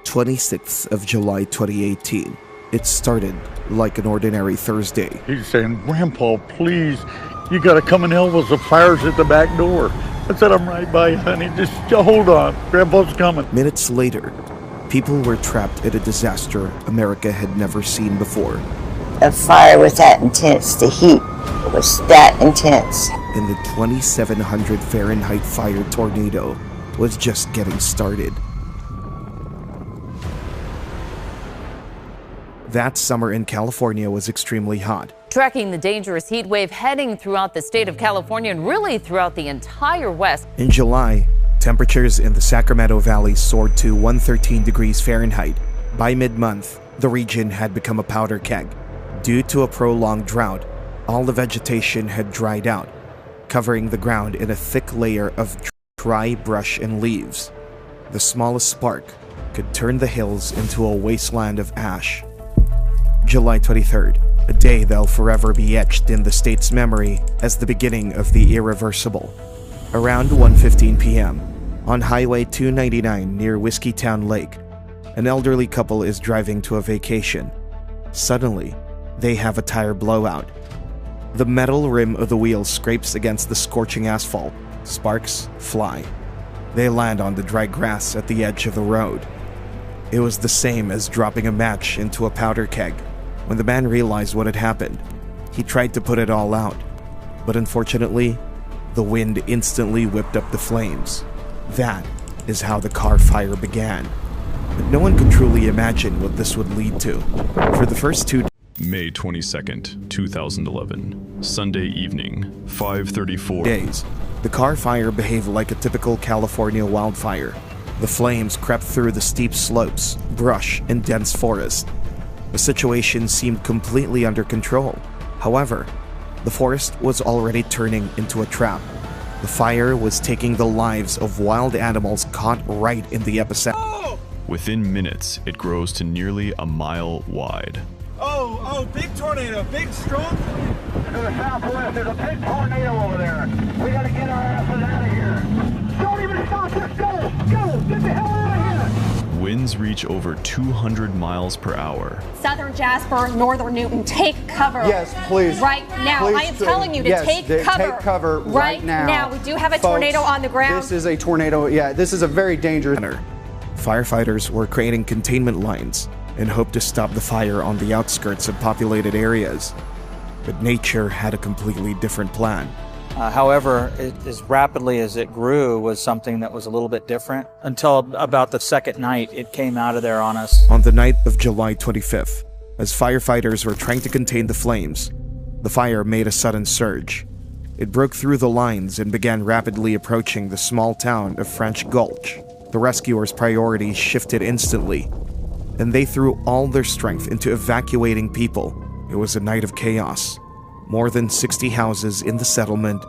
26th of July 2018. It started like an ordinary Thursday. He's saying, "Grandpa, please, you gotta come and help us. The fire's at the back door." I said, "I'm right by you, honey. Just hold on. Grandpa's coming." Minutes later, people were trapped in a disaster America had never seen before. The fire was that intense. The heat was that intense. And the 2,700 Fahrenheit fire tornado was just getting started. That summer in California was extremely hot. Tracking the dangerous heat wave heading throughout the state of California and really throughout the entire West. In July, temperatures in the Sacramento Valley soared to 113 degrees Fahrenheit. By mid-month, the region had become a powder keg. Due to a prolonged drought, all the vegetation had dried out, covering the ground in a thick layer of dry brush and leaves. The smallest spark could turn the hills into a wasteland of ash. July 23rd, a day that'll forever be etched in the state's memory as the beginning of the irreversible. Around 1:15 p.m., on Highway 299 near Whiskeytown Lake, an elderly couple is driving to a vacation. Suddenly, they have a tire blowout. The metal rim of the wheel scrapes against the scorching asphalt. Sparks fly. They land on the dry grass at the edge of the road. It was the same as dropping a match into a powder keg. When the man realized what had happened, he tried to put it all out. But unfortunately, the wind instantly whipped up the flames. That is how the car fire began. But no one could truly imagine what this would lead to. For the first 2 May 22nd, 2011, Sunday evening, 5:34 days, the car fire behaved like a typical California wildfire. The flames crept through the steep slopes, brush, and dense forest. The situation seemed completely under control. However, the forest was already turning into a trap. The fire was taking the lives of wild animals caught right in the epicenter. Within minutes, it grows to nearly a mile wide. Oh, big tornado, big strong. To the southwest, there's a big tornado over there. We gotta get our asses out of here. Don't even stop, just go, get the hell out of here. Winds reach over 200 miles per hour. Southern Jasper, Northern Newton, take cover. Yes, please. Right now. Please, I am telling you to take cover. Take cover right now. We do have a Folks, tornado on the ground. This is a tornado. Yeah, this is a very dangerous. Firefighters were creating containment lines and hoped to stop the fire on the outskirts of populated areas. But nature had a completely different plan. However, as rapidly as it grew was something that was a little bit different. Until about the second night, it came out of there on us. On the night of July 25th, as firefighters were trying to contain the flames, the fire made a sudden surge. It broke through the lines and began rapidly approaching the small town of French Gulch. The rescuers' priorities shifted instantly, and they threw all their strength into evacuating people. It was a night of chaos. More than 60 houses in the settlement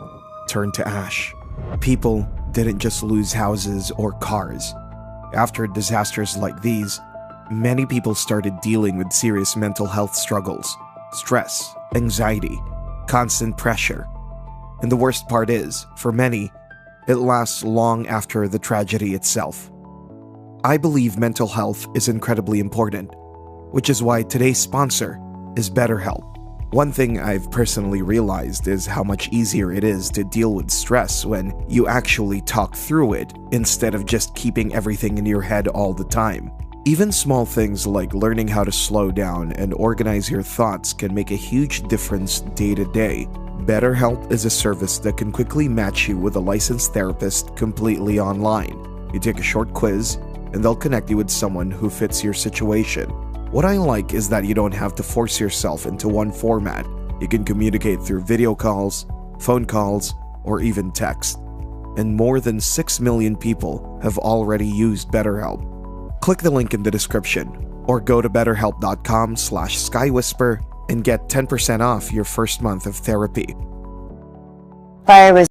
turned to ash. People didn't just lose houses or cars. After disasters like these, many people started dealing with serious mental health struggles, stress, anxiety, constant pressure. And the worst part is, for many, it lasts long after the tragedy itself. I believe mental health is incredibly important, which is why today's sponsor is BetterHelp. One thing I've personally realized is how much easier it is to deal with stress when you actually talk through it instead of just keeping everything in your head all the time. Even small things like learning how to slow down and organize your thoughts can make a huge difference day to day. BetterHelp is a service that can quickly match you with a licensed therapist completely online. You take a short quiz, and they'll connect you with someone who fits your situation. What I like is that you don't have to force yourself into one format. You can communicate through video calls, phone calls, or even text. And more than 6 million people have already used BetterHelp. Click the link in the description or go to betterhelp.com/skywhisper and get 10% off your first month of therapy. Fire was